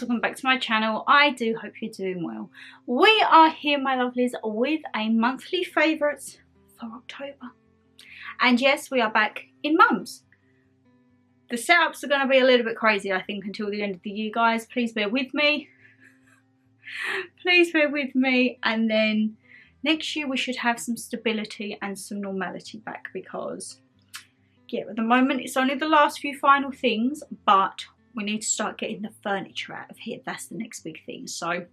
guys, welcome back to my channel. I do hope you're doing well. We are here, my lovelies, with a monthly favourites for October. And yes, we are back in mums. The setups are going to be a little bit crazy, I think, until the end of the year, guys. Please bear with me. Please bear with me. And then next year we should have some stability and some normality back, because yeah, at the moment it's only the last few final things, but we need to start getting the furniture out of here. That's the next big thing. So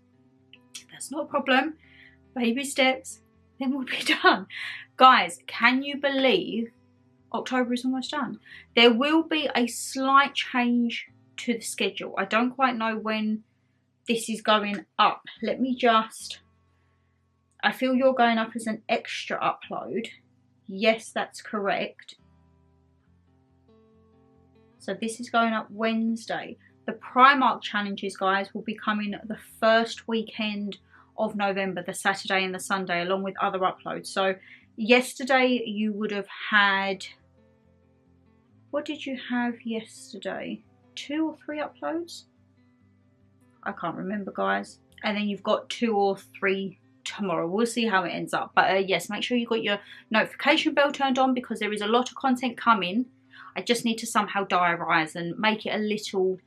that's not a problem. Baby steps, then we'll be done. Guys, can you believe October is almost done? There will be a slight change to the schedule. I don't quite know when this is going up. Let me just... I feel you're going up as an extra upload. Yes, that's correct. So this is going up Wednesday. The Primark challenges, guys, will be coming the first weekend of November, the Saturday and the Sunday, along with other uploads. So yesterday you would have had... What did you have yesterday? 2 or 3 uploads? I can't remember, guys. And then you've got 2 or 3 tomorrow. We'll see how it ends up. But yes, make sure you've got your notification bell turned on, because there is a lot of content coming. I just need to somehow diarise and make it a little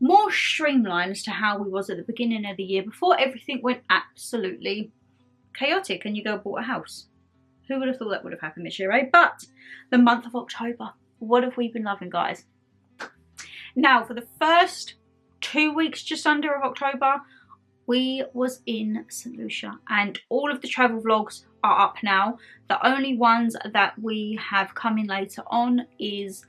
more streamlined as to how we was at the beginning of the year, before everything went absolutely chaotic and you go bought a house. Who would have thought that would have happened this year, eh? But the month of October, what have we been loving, guys? Now, for the first 2 weeks just under of October, we was in St. Lucia, and all of the travel vlogs are up now. The only ones that we have coming later on is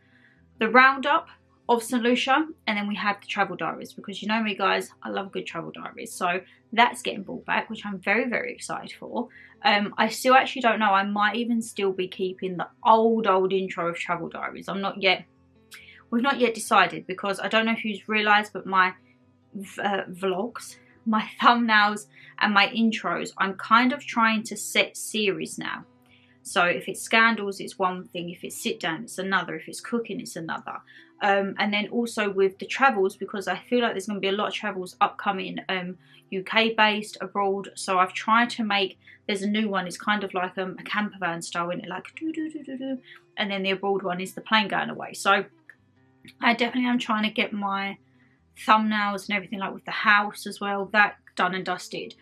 the roundup of St. Lucia, and then we have the travel diaries, because you know me, guys, I love good travel diaries. So that's getting brought back, which I'm very, very excited for. I still actually don't know. I might even still be keeping the old intro of travel diaries. We've not yet decided, because I don't know if you've realised, but my vlogs, my thumbnails and my intros, I'm kind of trying to set series now. So if it's scandals, it's one thing. If it's sit down, it's another. If it's cooking, it's another. And then also with the travels, because I feel like there's going to be a lot of travels upcoming, UK based, abroad. So I've tried to make, there's a new one, it's kind of like a camper van style, and it like do do do do do, and then the abroad one is the plane going away. So I definitely am trying to get my thumbnails and everything, like with the house as well, that done and dusted.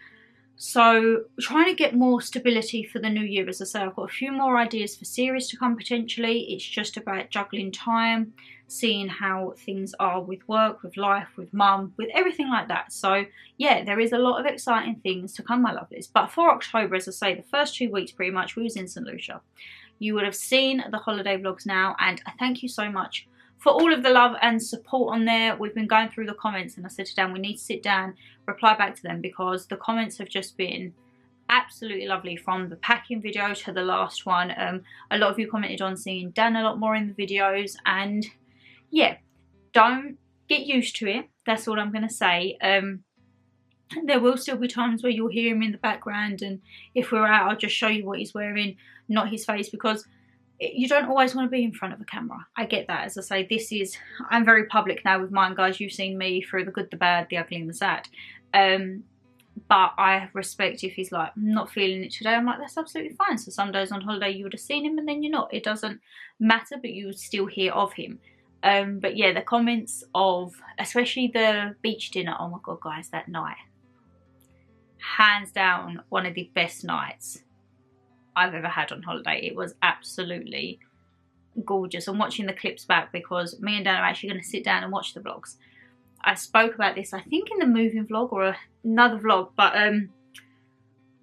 So trying to get more stability for the new year. As I say, I've got a few more ideas for series to come potentially. It's just about juggling time, seeing how things are with work, with life, with mum, with everything like that. So yeah, there is a lot of exciting things to come, my lovelies. But for October, as I say, the first 2 weeks pretty much we was in St. Lucia. You would have seen the holiday vlogs now, and I thank you so much for all of the love and support on there. We've been going through the comments, and I said to Dan, we need to sit down, reply back to them, because the comments have just been absolutely lovely, from the packing video to the last one. A lot of you commented on seeing Dan a lot more in the videos, and yeah, don't get used to it. That's all I'm going to say. There will still be times where you'll hear him in the background, and if we're out, I'll just show you what he's wearing, not his face, because you don't always want to be in front of a camera. I get that. As I say, I'm very public now with mine, guys. You've seen me through the good, the bad, the ugly and the sad. But I respect if he's like, I'm not feeling it today. I'm like, that's absolutely fine. So some days on holiday you would have seen him and then you're not. It doesn't matter, but you would still hear of him. But yeah, the comments of, especially the beach dinner. Oh my God, guys, that night. Hands down, one of the best nights I've ever had on holiday. It was absolutely gorgeous. I'm watching the clips back, because me and Dan are actually going to sit down and watch the vlogs. I spoke about this, I think, in the moving vlog or another vlog, but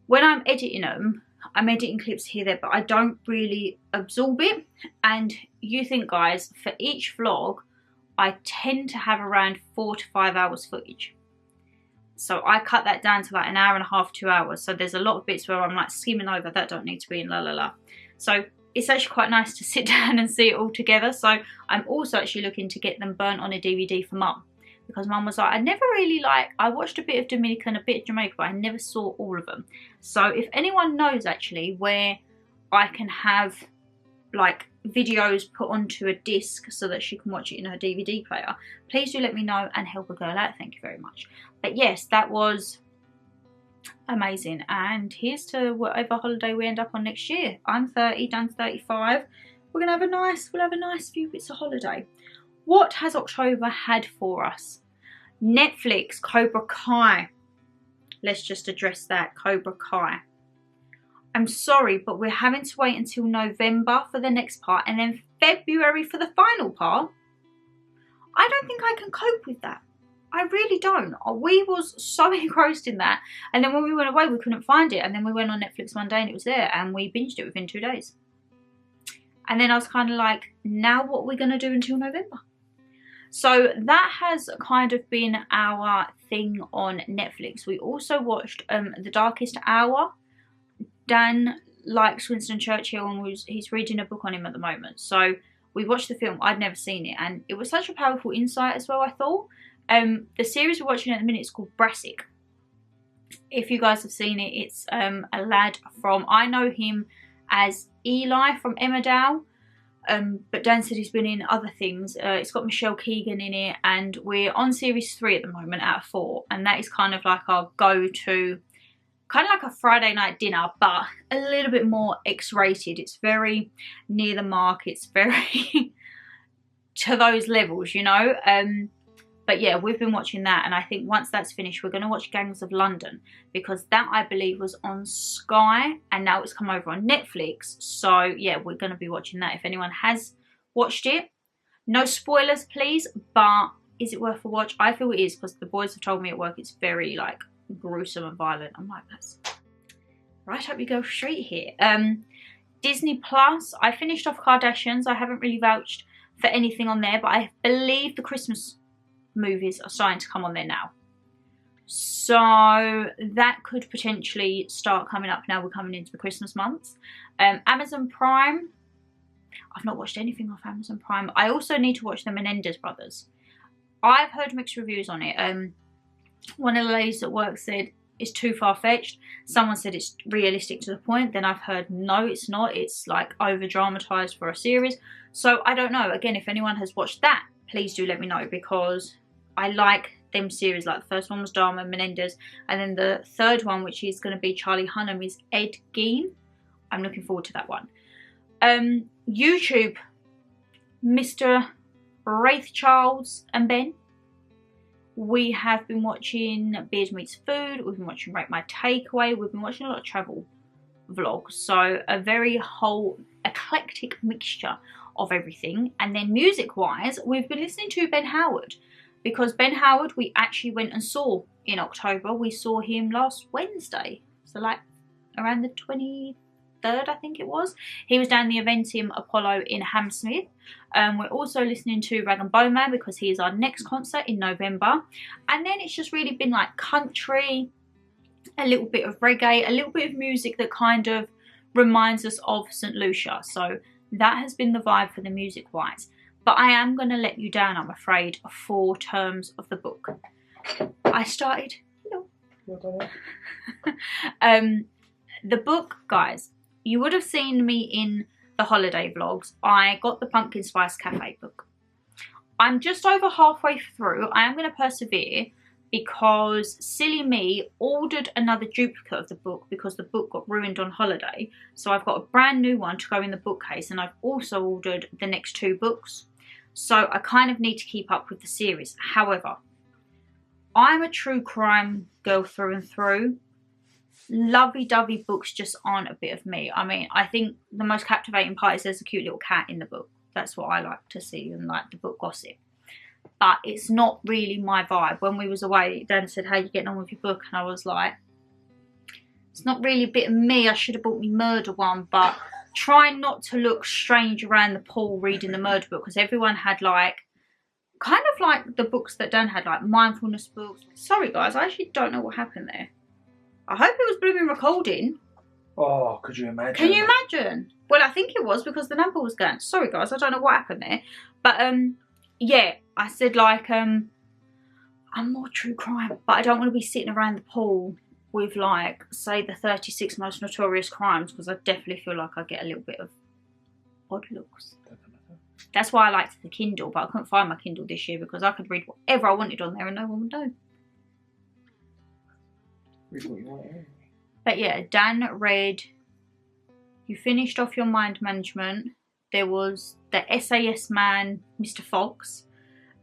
when I'm editing them, I'm editing clips here, there, but I don't really absorb it. And you think, guys, for each vlog, I tend to have around 4 to 5 hours footage. So I cut that down to like an hour and a half, 2 hours. So there's a lot of bits where I'm like skimming over, that don't need to be in la la la. So it's actually quite nice to sit down and see it all together. So I'm also actually looking to get them burnt on a DVD for mum, because mum was like, I never really I watched a bit of Dominican, a bit of Jamaica, but I never saw all of them. So if anyone knows actually where I can have like videos put onto a disc so that she can watch it in her DVD player, please do let me know and help a girl out. Thank you very much. But yes, that was amazing. And here's to whatever holiday we end up on next year. I'm 30, Dan's 35. We'll have a nice few bits of holiday. What has October had for us? Netflix, Cobra Kai. Let's just address that, Cobra Kai. I'm sorry, but we're having to wait until November for the next part and then February for the final part. I don't think I can cope with that. I really don't. We was so engrossed in that, and then when we went away we couldn't find it, and then we went on Netflix one day and it was there, and we binged it within 2 days. And then I was kind of like, now what are we going to do until November? So that has kind of been our thing on Netflix. We also watched The Darkest Hour. Dan likes Winston Churchill and he's reading a book on him at the moment. So we watched the film. I'd never seen it, and it was such a powerful insight as well, I thought. The series we're watching at the minute is called Brassic. If you guys have seen it, it's a lad from, I know him as Eli from Emmerdale, but Dan said he's been in other things. It's got Michelle Keegan in it, and we're on series 3 at the moment out of 4, and that is kind of like our go-to, kind of like a Friday night dinner, but a little bit more X-rated. It's very near the mark. It's very to those levels, you know. But yeah, we've been watching that, and I think once that's finished, we're going to watch Gangs of London, because that, I believe, was on Sky, and now it's come over on Netflix. So yeah, we're going to be watching that. If anyone has watched it, no spoilers, please, but is it worth a watch? I feel it is, because the boys have told me at work it's very, like, gruesome and violent. I'm like, that's right up your girl street here. Disney Plus, I finished off Kardashians. I haven't really vouched for anything on there, but I believe the Christmas movies are starting to come on there now, so that could potentially start coming up now we're coming into the Christmas months. Amazon Prime, I've not watched anything off Amazon Prime. I also need to watch the Menendez brothers. I've heard mixed reviews on it. One of the ladies at work said it's too far-fetched. Someone said it's realistic to the point. Then I've heard no, it's not. It's like over-dramatized for a series. So I don't know. Again, if anyone has watched that, please do let me know, because I like them series. Like the first one was Dharma Menendez, and then the third one, which is going to be Charlie Hunnam, is Ed Gein. I'm looking forward to that one. YouTube, Mr. Wraith Charles and Ben. We have been watching Beard Meets Food. We've been watching Rate My Takeaway. We've been watching a lot of travel vlogs. So a very whole eclectic mixture of everything. And then music wise, we've been listening to Ben Howard, because Ben Howard we actually went and saw in October. We saw him last Wednesday, so like around the 23rd, I think it was. He was down the Eventim Apollo in Hammersmith. We're also listening to Rag and Bone Man, because he is our next concert in November. And then it's just really been like country, a little bit of reggae, a little bit of music that kind of reminds us of St. Lucia. So that has been the vibe for the music wise. But I am going to let you down, I'm afraid, for terms of the book. I started, the book, guys, you would have seen me in the holiday vlogs. I got the Pumpkin Spice Cafe book. I'm just over halfway through. I am going to persevere, because silly me ordered another duplicate of the book because the book got ruined on holiday. So I've got a brand new one to go in the bookcase, and I've also ordered the next 2 books. So I kind of need to keep up with the series. However, I'm a true crime girl through and through. Lovey-dovey books just aren't a bit of me. I mean, I think the most captivating part is there's a cute little cat in the book. That's what I like to see, and like the book gossip. But it's not really my vibe. When we was away, Dan said, how you getting on with your book? And I was like, it's not really a bit of me. I should have bought me murder one, but try not to look strange around the pool reading the murder book, because everyone had like, kind of like the books that Dan had, like mindfulness books. Sorry guys, I actually don't know what happened there. I hope it was blooming recording. Oh, could you imagine? Can you imagine? Well, I think it was, because the number was going. Sorry guys, I don't know what happened there. But yeah, I said like, I'm more true crime, but I don't want to be sitting around the pool with like, say, the 36 most notorious crimes, because I definitely feel like I get a little bit of odd looks. Doesn't matter. That's why I liked the Kindle, but I couldn't find my Kindle this year because I could read whatever I wanted on there and no one would know. Read what you want anyway. But yeah, Dan read, you finished off your mind management. There was the SAS man, Mr. Fox.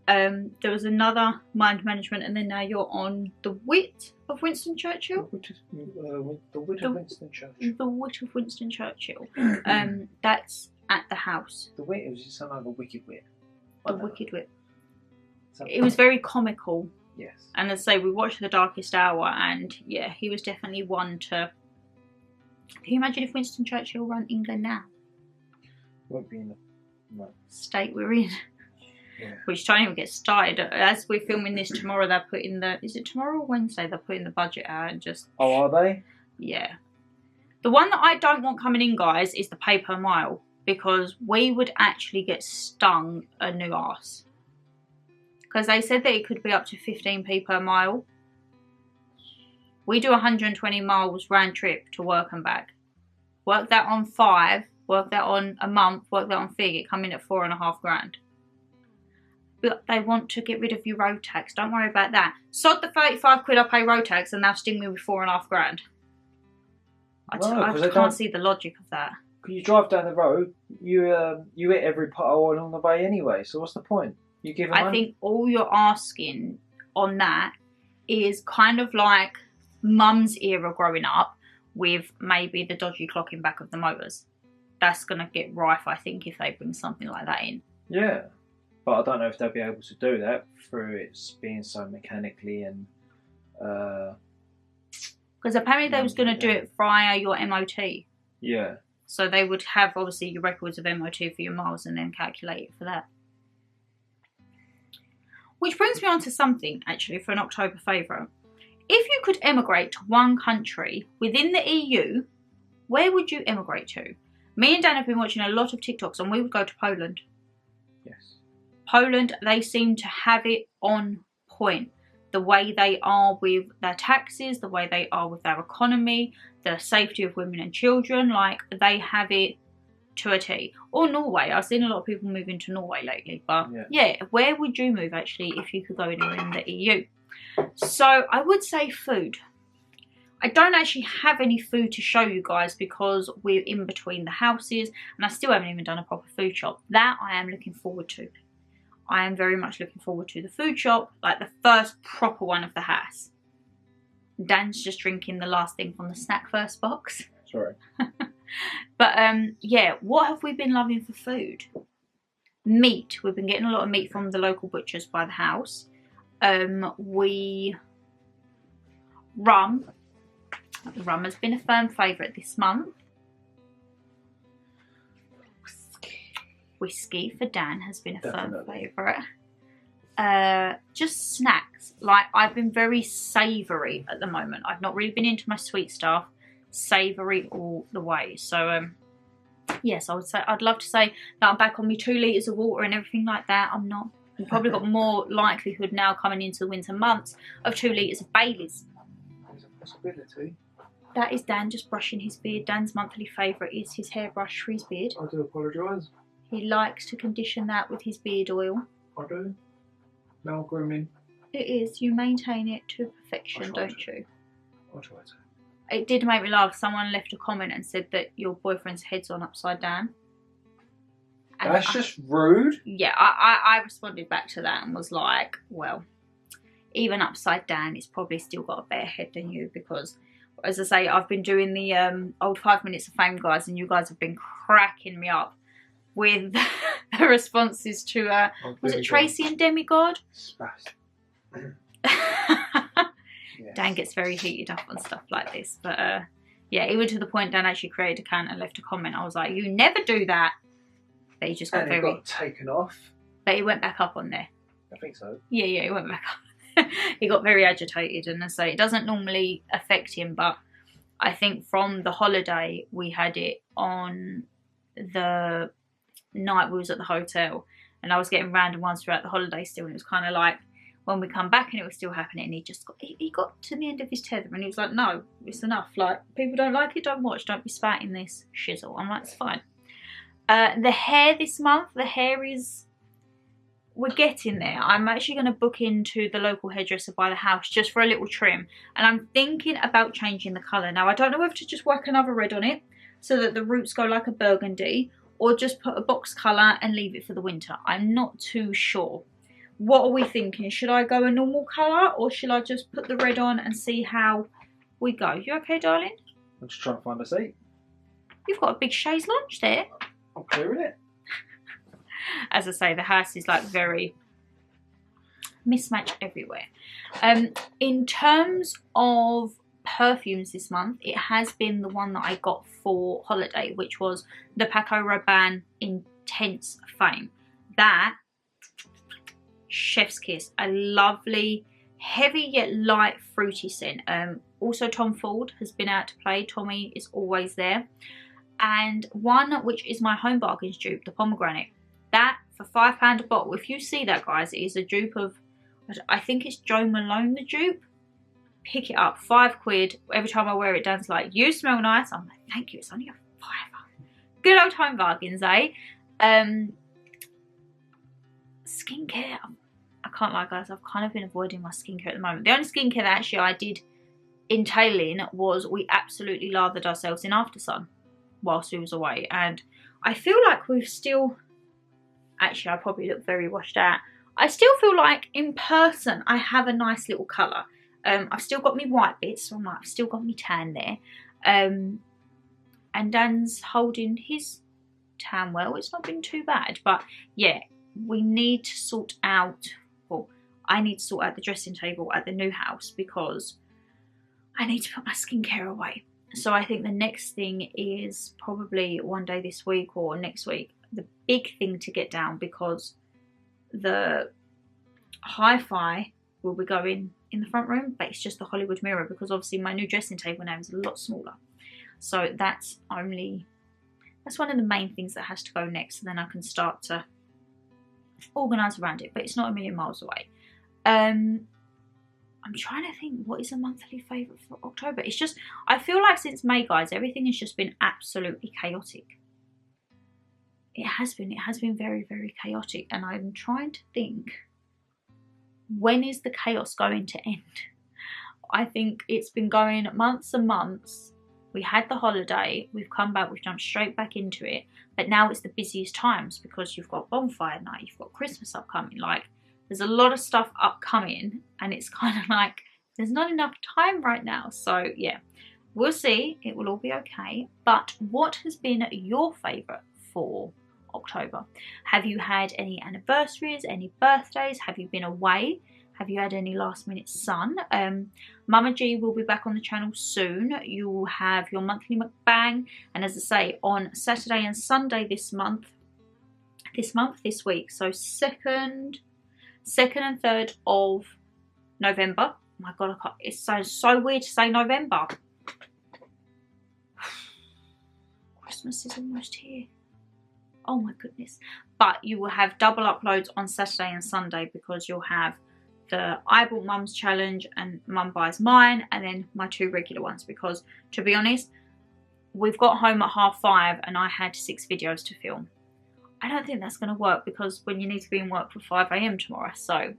There was another mind management, and then now you're on the Wit of Winston Churchill. The Wit of Winston Churchill. The Wit of Winston Churchill. That's at the house. The Wit, it was just something like the Wicked Wit. The Wicked Wit. Something. It was very comical. Yes. And as I say, we watched The Darkest Hour, and yeah, he was definitely one to... Can you imagine if Winston Churchill ran England now? Won't be in the state we're in. Yeah. Which don't even get started. As we're filming this tomorrow, they're putting the... Is it tomorrow or Wednesday? They're putting the budget out and just... Oh, are they? Yeah. The one that I don't want coming in, guys, is the pay per mile. Because we would actually get stung a new arse. Because they said that it could be up to 15p per mile. We do 120 miles round trip to work and back. Work that on 5, work that on a month, work that on fig, it come in at 4.5 grand. But they want to get rid of your road tax. Don't worry about that. Sod the 35 quid I pay road tax and they'll sting me with 4.5 grand. I can't see the logic of that. Because you drive down the road, you hit every pothole along the way anyway. So what's the point? You give them money? I think all you're asking on that is kind of like mum's era growing up with maybe the dodgy clocking back of the motors. That's going to get rife, I think, if they bring something like that in. Yeah. But I don't know if they'll be able to do that through it being so mechanically and... Because apparently they was going to do it via your MOT. Yeah. So they would have, obviously, your records of MOT for your miles and then calculate it for that. Which brings me on to something, actually, for an October favourite. If you could emigrate to one country within the EU, where would you emigrate to? Me and Dan have been watching a lot of TikToks and we would go to Poland. Yes. Poland, they seem to have it on point. The way they are with their taxes, the way they are with their economy, the safety of women and children, like they have it to a T. Or Norway. I've seen a lot of people moving to Norway lately. But yeah, where would you move actually if you could go anywhere in the EU? So I would say food. I don't actually have any food to show you guys because we're in between the houses and I still haven't even done a proper food shop. That I am looking forward to. I am very much looking forward to the food shop, like the first proper one of the house. Dan's just drinking the last thing from the snack first box. Sorry. But yeah, what have we been loving for food? Meat. We've been getting a lot of meat from the local butchers by the house. Rum. Rum has been a firm favourite this month. Whiskey for Dan has been a firm favourite. Just snacks. Like, I've been very savoury at the moment. I've not really been into my sweet stuff. Savoury all the way. So, yes, I would say, I'd love to say that I'm back on me 2 litres of water and everything like that. I'm not. We've probably got more likelihood now coming into the winter months of 2 litres of Baileys. There's a possibility. That is Dan just brushing his beard. Dan's monthly favourite is his hairbrush for his beard. I do apologise. He likes to condition that with his beard oil. I do. Male grooming. It is. You maintain it to perfection, don't you? I'll try to. It did make me laugh. Someone left a comment and said that your boyfriend's head's on upside down. And that's just rude. Yeah, I responded back to that and was like, well, even upside down, it's probably still got a better head than you because, as I say, I've been doing the old 5 minutes of fame, guys, and you guys have been cracking me up with the responses to, was it Tracy and Demigod? Yes. Dan gets very heated up on stuff like this, but yeah, even to the point Dan actually created an account and left a comment. I was like, you never do that. But he just got and it got taken off. But he went back up on there. I think so. Yeah, he went back up. He got very agitated, and I say it doesn't normally affect him, but I think from the holiday we had it on the night we was at the hotel, and I was getting random ones throughout the holiday still, and it was kind of like when we come back and it was still happening, he got to the end of his tether and he was like, no, it's enough, like people don't like it, don't watch, don't be spouting this shizzle. I'm like, it's fine. The hair this month, the hair is, we're getting there. I'm actually going to book into the local hairdresser by the house just for a little trim, and I'm thinking about changing the colour. Now I don't know whether to just work another red on it so that the roots go like a burgundy, or just put a box colour and leave it for the winter. I'm not too sure. What are we thinking? Should I go a normal colour, or should I just put the red on and see how we go? You okay, darling? I'm just trying to find a seat. You've got a big chaise lounge there. I'm clearing it. As I say, the house is like very mismatched everywhere. In terms of perfumes this month, it has been the one that I got for holiday, which was the Paco Rabanne Intense Fame. That, chef's kiss, a lovely, heavy yet light fruity scent. Also Tom Ford has been out to play. Tommy is always there. And one which is my Home Bargains dupe, the pomegranate. That for £5 a bottle. If you see that, guys, it is a dupe of, I think it's Joe Malone, the dupe. Pick it up, £5. Every time I wear it, Dan's like, you smell nice. I'm like, thank you, it's only a £5. Good old Home Bargains, eh? Skincare, I can't lie, guys, I've kind of been avoiding my skincare at the moment. The only skincare that actually I did entail in was we absolutely lathered ourselves in Aftersun whilst we was away, and I feel like we've still, actually I probably look very washed out. I still feel like in person I have a nice little colour. I've still got me white bits, so I'm like, I've still got me tan there. And Dan's holding his tan well. It's not been too bad, but yeah, we need to sort out, well, I need to sort out the dressing table at the new house because I need to put my skincare away. So I think the next thing is probably one day this week or next week, the big thing to get down, because the hi-fi will be going in the front room, but it's just the Hollywood mirror, because obviously my new dressing table now is a lot smaller. So that's one of the main things that has to go next, and then I can start to organise around it, but it's not a million miles away. I'm trying to think, what is a monthly favourite for October? It's just, I feel like since May, guys, everything has just been absolutely chaotic. It has been very, very chaotic, and I'm trying to think, when is the chaos going to end? I think it's been going months and months. We had the holiday, we've come back, we've jumped straight back into it, but now it's the busiest times because you've got bonfire night, you've got Christmas upcoming, like there's a lot of stuff upcoming, and it's kind of like there's not enough time right now. So yeah, we'll see, it will all be okay. But what has been your favourite for October? Have you had any anniversaries, any birthdays? Have you been away? Have you had any last minute sun? Mama G will be back on the channel soon. You will have your monthly mukbang, and as I say, on Saturday and Sunday this week, so 2nd and 3rd of November. Oh my god, it sounds so weird to say November. Christmas is almost here. Oh my goodness. But you will have double uploads on Saturday and Sunday, because you'll have the I Bought Mum's challenge and Mum Buys Mine, and then my 2 regular ones, because to be honest, we've got home at 5:30 and I had 6 videos to film. I don't think that's going to work, because when you need to be in work for 5 AM tomorrow, so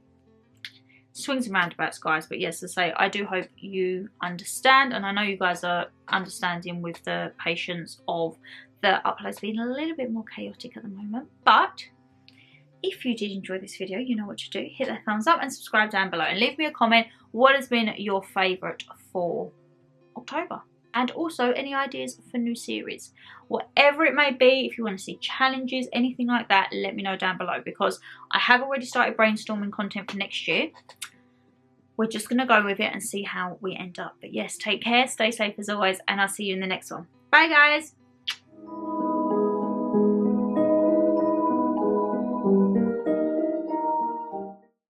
swings and roundabouts, guys. But yes, as I say, I do hope you understand, and I know you guys are understanding with the patience of the uploads being a little bit more chaotic at the moment. But if you did enjoy this video, you know what to do. Hit that thumbs up and subscribe down below, and leave me a comment. What has been your favourite for October? And also any ideas for new series, whatever it may be. If you want to see challenges, anything like that, let me know down below, because I have already started brainstorming content for next year. We're just going to go with it and see how we end up. But yes, take care, stay safe as always, and I'll see you in the next one. Bye guys.